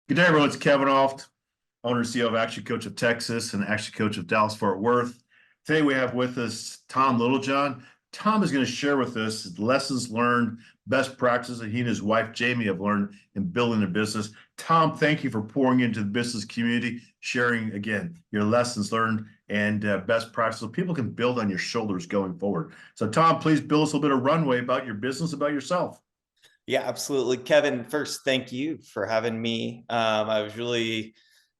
Good day, everyone. It's Kevin Oft, owner and CEO of Action Coach of Texas and Action Coach of Dallas Fort Worth. Today we have with us Tom Littlejohn. Tom is going to share with us lessons learned, best practices that he and his wife Jamie have learned in building their business. Tom, thank you for pouring into the business community, sharing again your lessons learned and best practices so people can build on your shoulders going forward. So, Tom, please build us a little bit of runway about your business, about yourself. Yeah, absolutely. Kevin, first, thank you for having me. I was really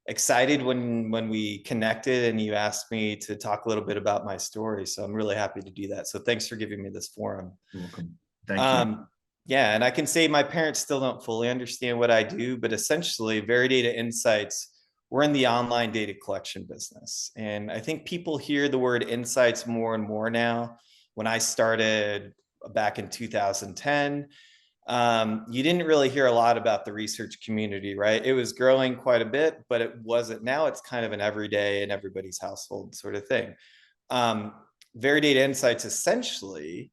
excited when we connected and you asked me to talk a little bit about my story. So I'm really happy to do that. So thanks for giving me this forum. You're welcome. Thank you. Yeah, and I can say my parents still don't fully understand what I do, but essentially Veridata Insights, we're in the online data collection business. And I think people hear the word insights more and more now. When I started back in 2010, you didn't really hear a lot about the research community, right? It was growing quite a bit, but it wasn't. Now it's kind of an everyday in everybody's household sort of thing. Veridata Insights essentially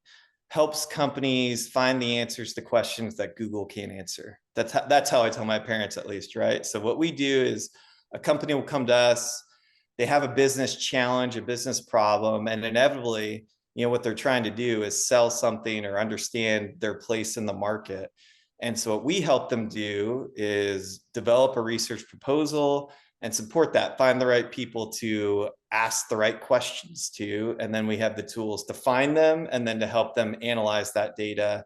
helps companies find the answers to questions that Google can't answer. That's how I tell my parents, at least, right? So what we do is a company will come to us, they have a business challenge, a business problem, and inevitably, what they're trying to do is sell something or understand their place in the market. And so what we help them do is develop a research proposal and support that, find the right people to ask the right questions to, and then we have the tools to find them and then to help them analyze that data.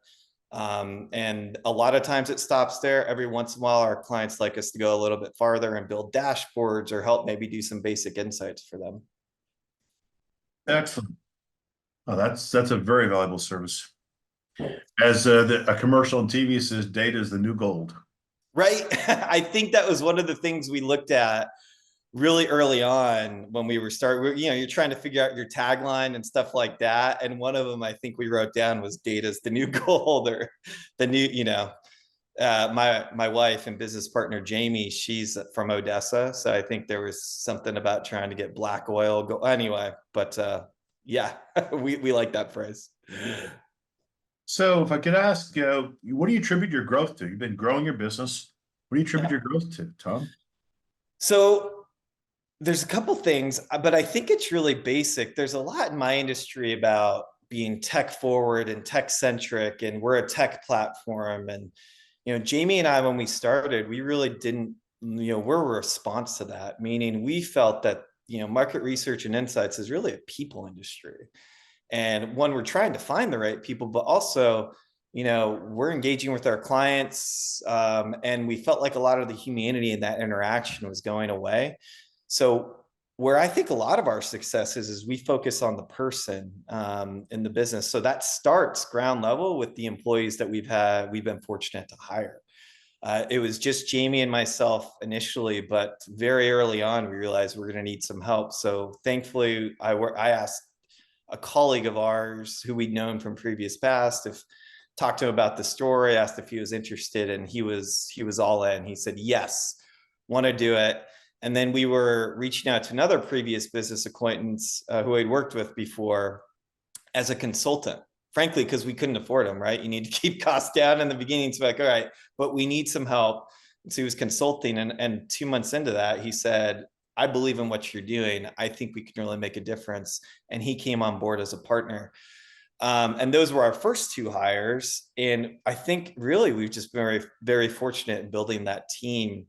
And a lot of times it stops there. Every once in a while, our clients like us to go a little bit farther and build dashboards or help maybe do some basic insights for them. Excellent. Oh, that's a very valuable service. As a commercial on TV says, data is the new gold. Right. I think that was one of the things we looked at really early on when we were starting. You're trying to figure out your tagline and stuff like that. And one of them I think we wrote down was data's the new gold, or the new, my wife and business partner Jamie, she's from Odessa, so I think there was something about trying to get black oil go anyway. But yeah, we like that phrase. So if I could ask, what do you attribute your growth to? You've been growing your business. What do you attribute your growth to, Tom? So there's a couple things, but I think it's really basic. There's a lot in my industry about being tech forward and tech centric, and we're a tech platform. And Jamie and I, when we started, we really didn't, we're a response to that, meaning we felt that market research and insights is really a people industry. And one, we're trying to find the right people, but also we're engaging with our clients, and we felt like a lot of the humanity in that interaction was going away. So where I think a lot of our success is we focus on the person in the business. So that starts ground level with the employees that we've been fortunate to hire. It was just Jamie and myself initially, but very early on, we realized we're going to need some help. So thankfully, I asked a colleague of ours who we'd known from previous past, if talked to him about the story, asked if he was interested, and he was all in. He said, yes, want to do it. And then we were reaching out to another previous business acquaintance who I'd worked with before as a consultant, frankly, because we couldn't afford him, right? You need to keep costs down in the beginning to be like, all right, but we need some help. And so he was consulting, and 2 months into that, he said, I believe in what you're doing. I think we can really make a difference. And he came on board as a partner. And those were our first two hires. And I think really we've just been very, very fortunate in building that team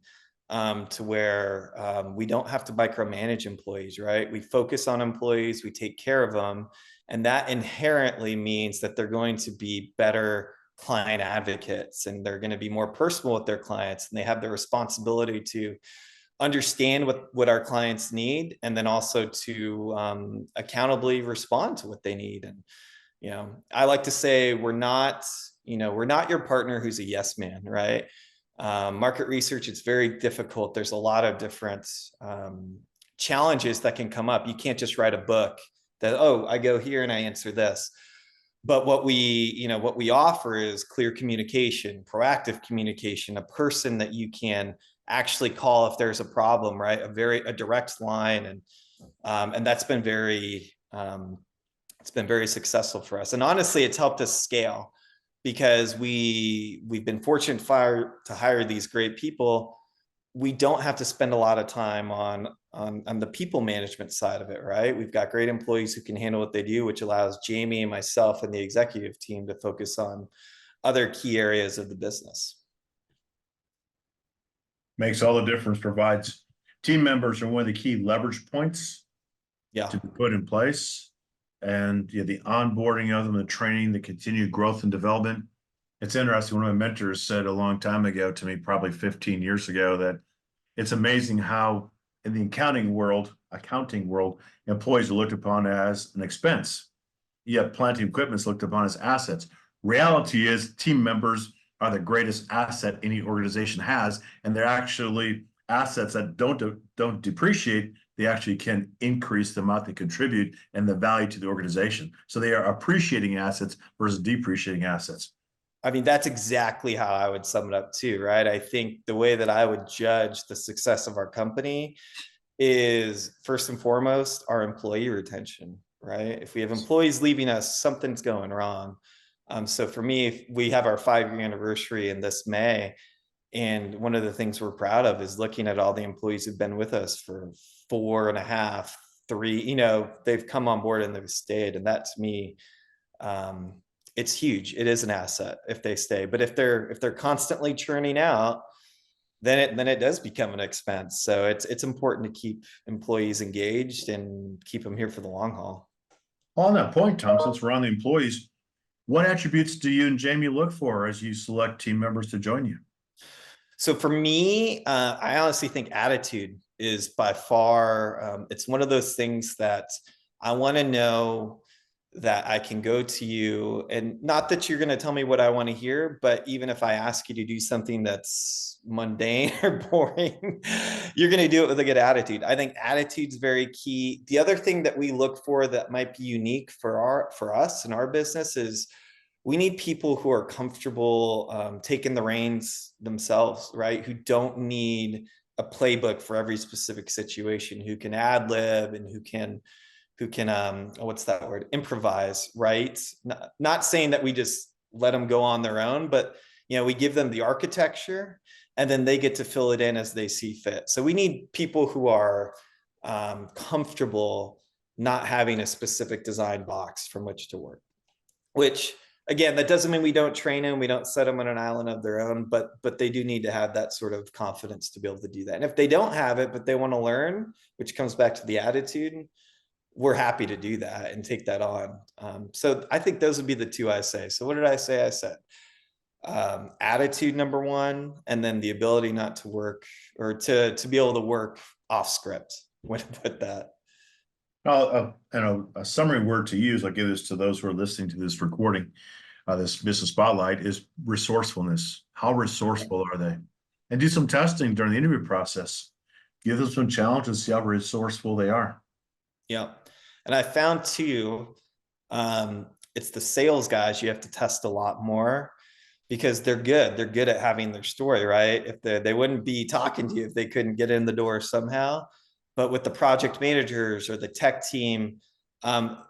to where we don't have to micromanage employees, right? We focus on employees, we take care of them. And that inherently means that they're going to be better client advocates, and they're going to be more personal with their clients, and they have the responsibility to understand what our clients need, and then also to accountably respond to what they need. And I like to say we're not your partner who's a yes man, right? Market research, it's very difficult. There's a lot of different challenges that can come up. You can't just write a book that, oh, I go here and I answer this. But what we offer is clear communication, proactive communication, a person that you can actually call if there's a problem, right? A direct line. And that's been it's been very successful for us. And honestly, it's helped us scale, because we've been fortunate to hire these great people we don't have to spend a lot of time on the people management side of it, right? We've got great employees who can handle what they do, which allows Jamie and myself and the executive team to focus on other key areas of the business. Makes all the difference, provides team members are one of the key leverage points Yeah. to be put in place. And the onboarding of them, the training, the continued growth and development. It's interesting. One of my mentors said a long time ago to me, probably 15 years ago, that it's amazing how in the accounting world, employees are looked upon as an expense. Yet plant equipment is looked upon as assets. Reality is team members are the greatest asset any organization has, and they're actually assets that don't depreciate. They actually can increase the amount they contribute and the value to the organization. So they are appreciating assets versus depreciating assets. I mean, that's exactly how I would sum it up too, right? I think the way that I would judge the success of our company is first and foremost our employee retention, right? If we have employees leaving us, something's going wrong. So for me, we have our 5-year anniversary in this May. And one of the things we're proud of is looking at all the employees who've been with us for 4.5, 3, they've come on board and they've stayed. And that to me, it's huge. It is an asset if they stay. But if they're constantly churning out, then it does become an expense. So it's important to keep employees engaged and keep them here for the long haul. On that point, Tom, since we're on the employees, what attributes do you and Jamie look for as you select team members to join you? So for me, I honestly think attitude is by far, it's one of those things that I want to know that I can go to you, and not that you're going to tell me what I want to hear, but even if I ask you to do something that's mundane or boring, you're going to do it with a good attitude. I think attitude's very key. The other thing that we look for that might be unique for us in our business is we need people who are comfortable taking the reins themselves, right? Who don't need a playbook for every specific situation, who can ad lib and who can what's that word, improvise, right? Not saying that we just let them go on their own, but we give them the architecture and then they get to fill it in as they see fit. So we need people who are comfortable not having a specific design box from which to work, which again, that doesn't mean we don't train them, we don't set them on an island of their own, but they do need to have that sort of confidence to be able to do that. And if they don't have it but they want to learn, which comes back to the attitude, we're happy to do that and take that on. So I think those would be the two I say. So what did I say? I said attitude number one, and then the ability not to work or to be able to work off script. What to put that? And a summary word to use, I'll give this to those who are listening to this recording, this business spotlight, is resourcefulness. How resourceful are they? And do some testing during the interview process. Give them some challenges, see how resourceful they are. Yeah. And I found too, it's the sales guys you have to test a lot more because they're good. They're good at having their story, right? If they wouldn't be talking to you if they couldn't get in the door somehow. But with the project managers or the tech team,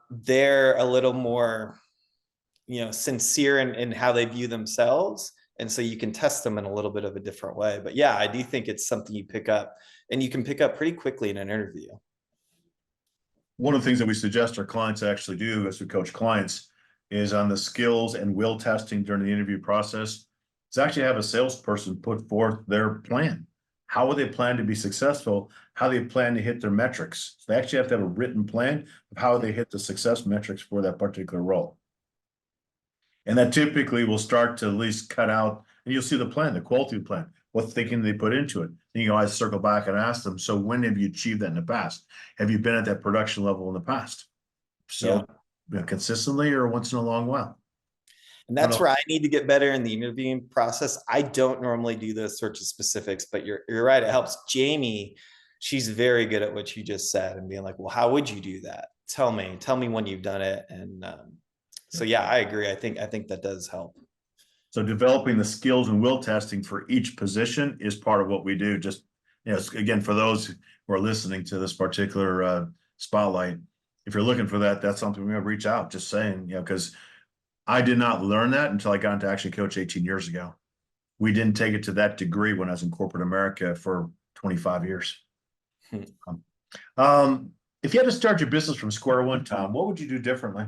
they're a little more, sincere in how they view themselves. And so you can test them in a little bit of a different way. But yeah, I do think it's something you pick up, and you can pick up pretty quickly in an interview. One of the things that we suggest our clients actually do as we coach clients is on the skills and will testing during the interview process, is actually have a salesperson put forth their plan. How would they plan to be successful? How they plan to hit their metrics? So they actually have to have a written plan of how they hit the success metrics for that particular role. And that typically will start to at least cut out, and you'll see the plan, the quality of the plan, what thinking they put into it. And you always circle back and ask them, so when have you achieved that in the past? Have you been at that production level in the past? So consistently or once in a long while? And that's where I need to get better in the interviewing process. I don't normally do those sorts of specifics, but you're right. It helps. Jamie, she's very good at what you just said and being like, well, how would you do that? Tell me when you've done it. And so, yeah, I agree. I think that does help. So developing the skills and will testing for each position is part of what we do. Just, again, for those who are listening to this particular spotlight, if you're looking for that, that's something we're going to reach out, just saying, because I did not learn that until I got into actually coach 18 years ago. we didn't take it to that degree when I was in corporate America for 25 years. If you had to start your business from square one, Tom, what would you do differently?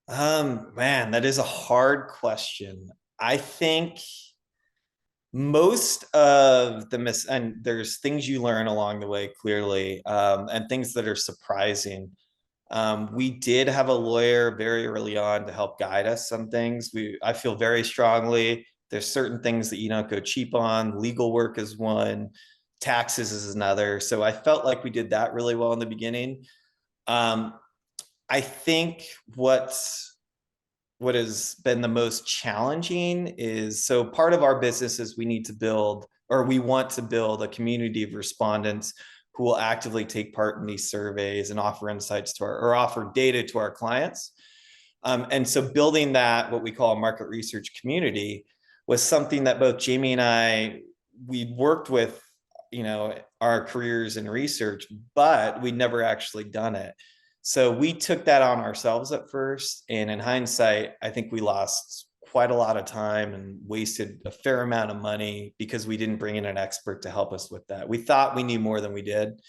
Man, that is a hard question. I think most of the and there's things you learn along the way, clearly, and things that are surprising. We did have a lawyer very early on to help guide us some things. I feel very strongly there's certain things that you don't go cheap on. Legal work is one, taxes is another. So I felt like we did that really well in the beginning. Um, I think what has been the most challenging is, so part of our business is we need to build, or we want to build, a community of respondents who will actively take part in these surveys and offer insights to our, or offer data to our clients. And so building that, what we call a market research community, was something that both Jamie and I, we worked with, our careers in research, but we never actually done it. So we took that on ourselves at first. And in hindsight, I think we lost quite a lot of time and wasted a fair amount of money because we didn't bring in an expert to help us with that. We thought we knew more than we did.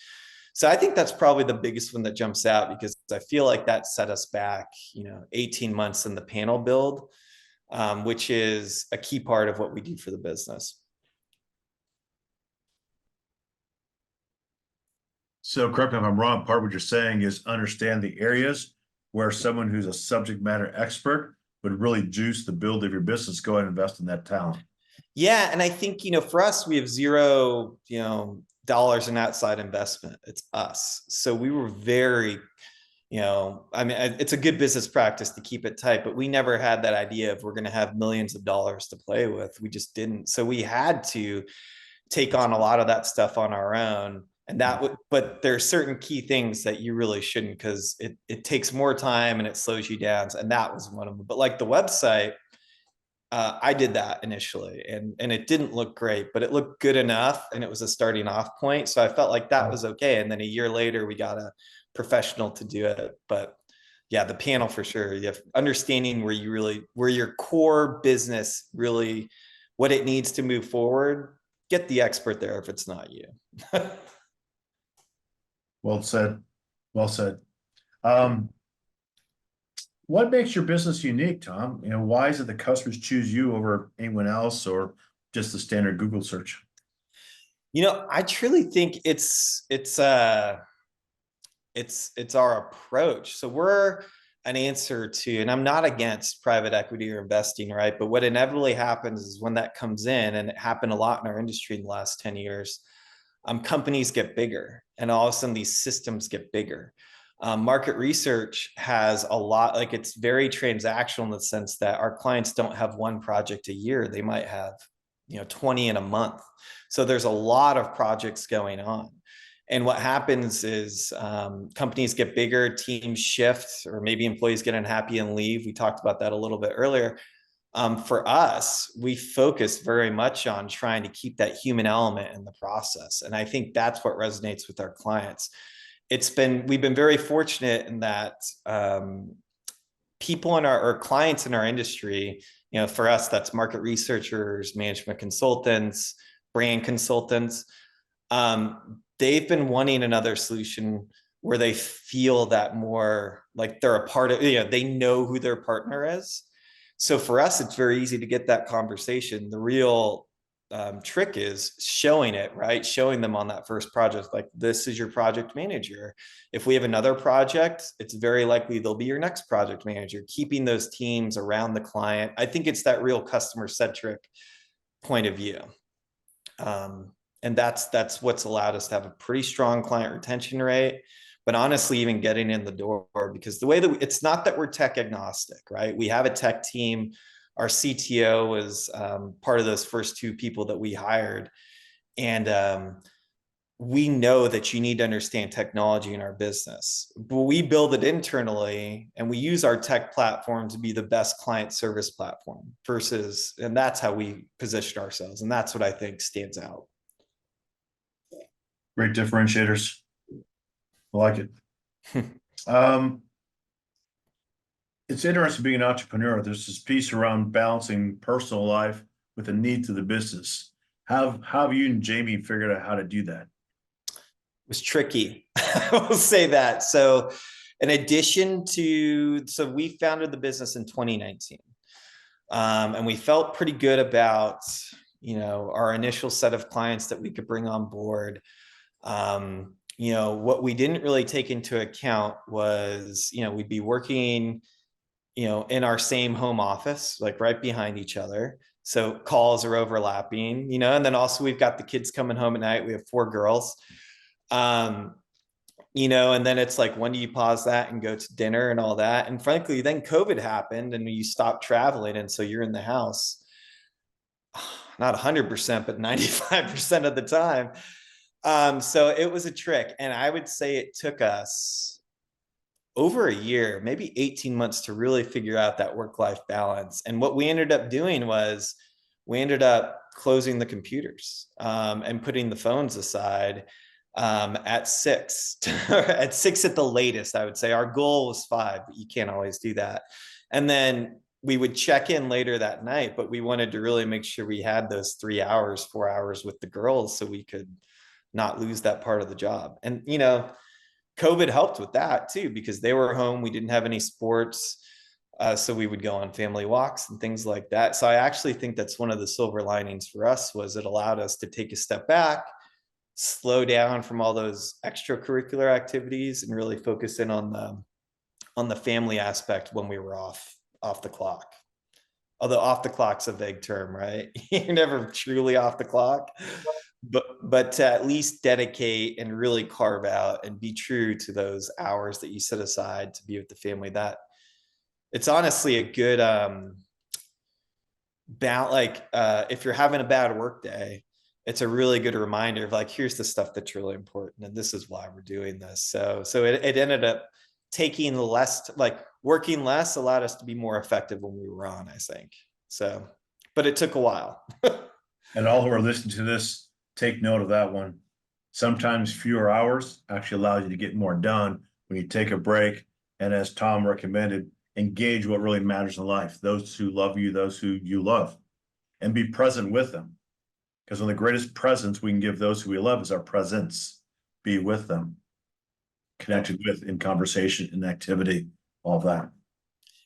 So I think that's probably the biggest one that jumps out, because I feel like that set us back, 18 months in the panel build, which is a key part of what we do for the business. So correct me if I'm wrong, part of what you're saying is understand the areas where someone who's a subject matter expert would really juice the build of your business. Go ahead and invest in that talent. Yeah, and I think, for us, we have zero, dollars in outside investment. It's us. So we were very, I mean, it's a good business practice to keep it tight, but we never had that idea of we're going to have millions of dollars to play with. We just didn't. So we had to take on a lot of that stuff on our own. And that would, but there are certain key things that you really shouldn't, because it takes more time and it slows you down. And that was one of them. But like the website, I did that initially, and it didn't look great, but it looked good enough, and it was a starting off point. So I felt like that was okay. And then a year later, we got a professional to do it. But yeah, the panel for sure. You have understanding where your core business really, what it needs to move forward. Get the expert there if it's not you. Well said. Well said. What makes your business unique, Tom? Why is it the customers choose you over anyone else or just the standard Google search? I truly think it's our approach. So we're an answer to, and I'm not against private equity or investing, right? But what inevitably happens is when that comes in, and it happened a lot in our industry in the last 10 years, companies get bigger, and all of a sudden these systems get bigger. Market research has a lot, like, it's very transactional in the sense that our clients don't have one project a year. They might have, 20 in a month. So there's a lot of projects going on. And what happens is companies get bigger, teams shift, or maybe employees get unhappy and leave. We talked about that a little bit earlier. For us, we focus very much on trying to keep that human element in the process. And I think that's what resonates with our clients. We've been very fortunate in that people in our clients in our industry, for us, that's market researchers, management consultants, brand consultants. They've been wanting another solution where they feel that more like they're a part of, they know who their partner is. So for us, it's very easy to get that conversation. The real trick is showing it, right? Showing them on that first project, like, this is your project manager. If we have another project, it's very likely they'll be your next project manager, keeping those teams around the client. I think it's that real customer centric point of view. And that's what's allowed us to have a pretty strong client retention rate. But honestly, even getting in the door, because the way that it's not that we're tech agnostic, right? We have a tech team. Our CTO was part of those first two people that we hired. And we know that you need to understand technology in our business, but we build it internally, and we use our tech platform to be the best client service platform and that's how we position ourselves. And that's what I think stands out. Great differentiators. I like it. It's interesting being an entrepreneur. There's this piece around balancing personal life with the needs of the business. How have you and Jamie figured out how to do that? Was tricky. I will say that. So, in addition to, so we founded the business in 2019, and we felt pretty good about, our initial set of clients that we could bring on board. What we didn't really take into account was, we'd be working, in our same home office, like right behind each other. So calls are overlapping, and then also we've got the kids coming home at night. We have 4 girls. Um, and then it's like, when do you pause that and go to dinner and all that? And frankly, then COVID happened and you stopped traveling. And so you're in the house, not 100%, but 95% of the time. So it was a trick. And I would say it took us over a year, maybe 18 months to really figure out that work-life balance. And what we ended up doing was we ended up closing the computers, and putting the phones aside, at 6, at 6 at the latest. I would say our goal was 5, but you can't always do that. And then we would check in later that night, but we wanted to really make sure we had those 3 hours, 4 hours with the girls so we could not lose that part of the job. And, COVID helped with that too, because they were home. We didn't have any sports. So we would go on family walks and things like that. So I actually think that's one of the silver linings for us, was it allowed us to take a step back, slow down from all those extracurricular activities, and really focus in on the family aspect when we were off the clock. Although off the clock's a vague term, right? You're never truly off the clock, but to at least dedicate and really carve out and be true to those hours that you set aside to be with the family. That it's honestly a good if you're having a bad work day, it's a really good reminder of like, here's the stuff that's really important, and this is why we're doing this. So it ended up taking less, like working less allowed us to be more effective when we were on, I think. So, but it took a while. And all who are listening to this, take note of that one. Sometimes fewer hours actually allows you to get more done when you take a break. And as Tom recommended, engage what really matters in life, those who love you, those who you love, and be present with them. Because one of the greatest presents we can give those who we love is our presence. Be with them, connected with, in conversation, in activity, all that.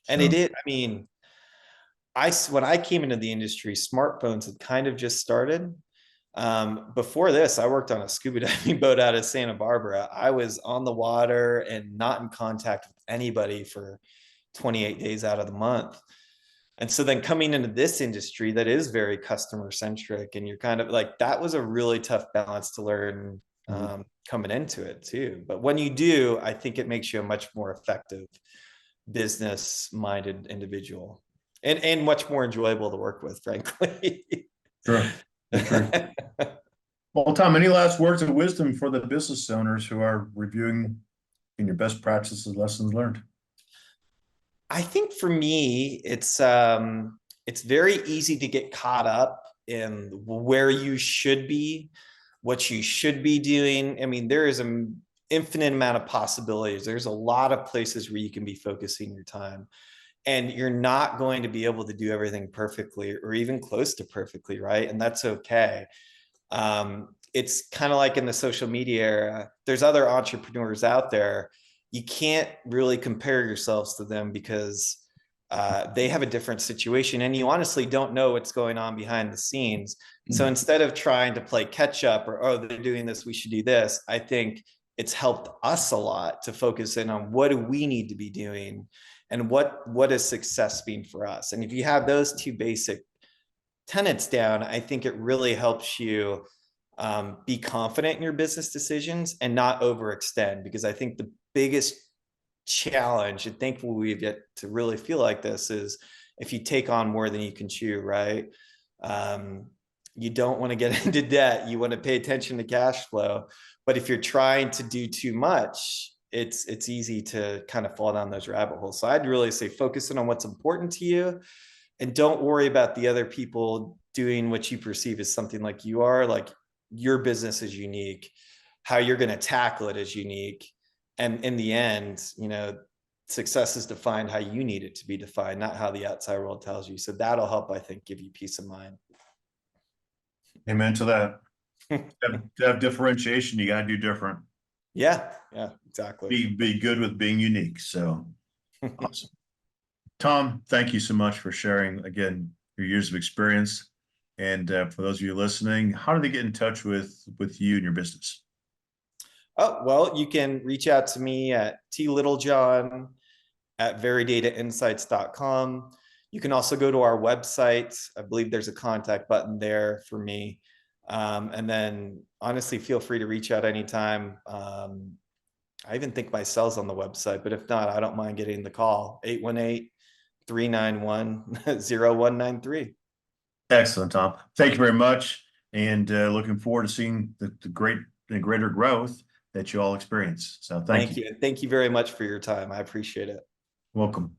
And it is, I mean, when I came into the industry, smartphones had kind of just started. Before this, I worked on a scuba diving boat out of Santa Barbara. I was on the water and not in contact with anybody for 28 days out of the month. And so then coming into this industry that is very customer centric, and you're kind of like, that was a really tough balance to learn, coming into it too. But when you do, I think it makes you a much more effective business minded individual, and much more enjoyable to work with, frankly. Sure. True. Well, Tom, any last words of wisdom for the business owners who are reviewing in your best practices, lessons learned? I think for me, it's very easy to get caught up in where you should be, what you should be doing. I mean, there is an infinite amount of possibilities. There's a lot of places where you can be focusing your time, and you're not going to be able to do everything perfectly or even close to perfectly, right? And that's okay. It's kind of like in the social media era, there's other entrepreneurs out there. You can't really compare yourselves to them because they have a different situation, and you honestly don't know what's going on behind the scenes. So instead of trying to play catch up, or, oh, they're doing this, we should do this, I think it's helped us a lot to focus in on what do we need to be doing, and what is success being for us. And if you have those two basic tenets down, I think it really helps you be confident in your business decisions and not overextend. Because I think the biggest challenge, and thankfully we get to really feel like this, is if you take on more than you can chew, right? You don't want to get into debt. You want to pay attention to cash flow. But if you're trying to do too much, it's easy to kind of fall down those rabbit holes. So I'd really say focusing on what's important to you, and don't worry about the other people doing what you perceive as something like you are. Like, your business is unique. How you're going to tackle it is unique. And in the end, success is defined how you need it to be defined, not how the outside world tells you. So that'll help, I think, give you peace of mind. Amen to that. To have differentiation, you got to do different. Yeah, exactly. Be good with being unique. So awesome. Tom, thank you so much for sharing again your years of experience. And for those of you listening, how do they get in touch with you and your business? Oh, well, you can reach out to me at Littlejohn at veridatainsights.com. You can also go to our website. I believe there's a contact button there for me. And then honestly, feel free to reach out anytime. I even think my cell's on the website, but if not, I don't mind getting the call, 818-391-0193. Excellent, Tom. Thank you very much. And looking forward to seeing the great and greater growth that you all experience. So thank you. Thank you. Thank you very much for your time. I appreciate it. Welcome.